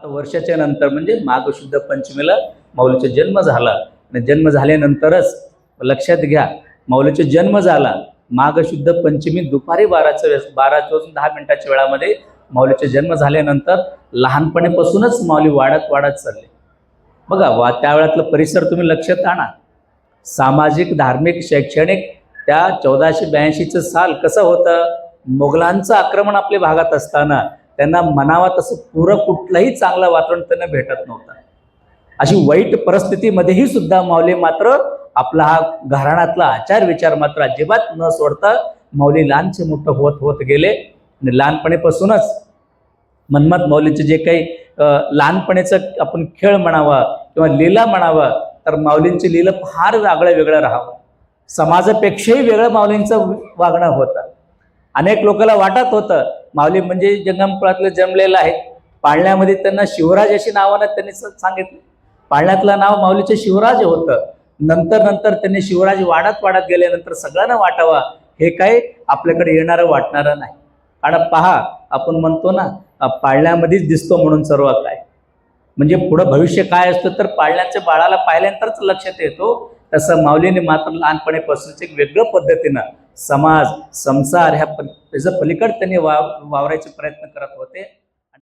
आता वर्षाच्या नंतर म्हणजे माघ शुद्ध पंचमीला माऊलीचा जन्म झाला आणि जन्म झाल्यानंतरच लक्षात घ्या, माऊलीचा जन्म झाला माघ शुद्ध पंचमी दुपारी 12:10 वेळामध्ये माऊलीचा जन्म झाल्यानंतर लहानपणीपासूनच माऊली वाढत वाढत चालले. बघा त्या वेळातलं परिसर तुम्ही लक्षात आणा. सामाजिक, धार्मिक, शैक्षणिक त्या 1482 साल कसं होतं. मोगलांचं आक्रमण आपल्या भागात असताना त्यांना मनावा तसं पुरं कुठलंही चांगलं वातावरण त्यांना भेटत नव्हतं. अशी वाईट परिस्थितीमध्येही सुद्धा माऊली मात्र आपला हा घराण्यातला आचार विचार मात्र अजिबात न सोडता माऊली लहानचे मोठं होत होत गेले. आणि लहानपणीपासूनच मनमत माऊलीचे जे काही लहानपणीचं आपण खेळ म्हणावा किंवा लीला म्हणावा तर माऊलींची लीला फार वेगळं राहावं. समाजापेक्षाही वेगळं माऊलींचं वागणं होतं. अनेक लोकांना वाटत होतं माऊली म्हणजे जंगमकुळातलं जन्मलेलं आहे. पाळण्यामध्ये त्यांना शिवराज अशी नावानं त्यांनी सांगितलं. पाळण्यातलं नाव माऊलीचे शिवराज होतं. नंतर त्यांनी शिवराज वाढत गेल्यानंतर सगळ्यांना वाटावा हे काय आपल्याकडे येणारं वाटणारं नाही. कारण पहा, आपण म्हणतो ना पाळण्यामध्येच दिसतो म्हणून सर्व काय, म्हणजे पुढं भविष्य काय असतं तर पाळण्याच्या बाळाला पाहिल्यानंतरच लक्षात येतो. तसं माऊलीने मात्र लहानपणीपासूनच एक वेगळ्या पद्धतीनं समाज, संसार ह्याच्या पलीकडे त्यांनी वावरायचे प्रयत्न करत होते.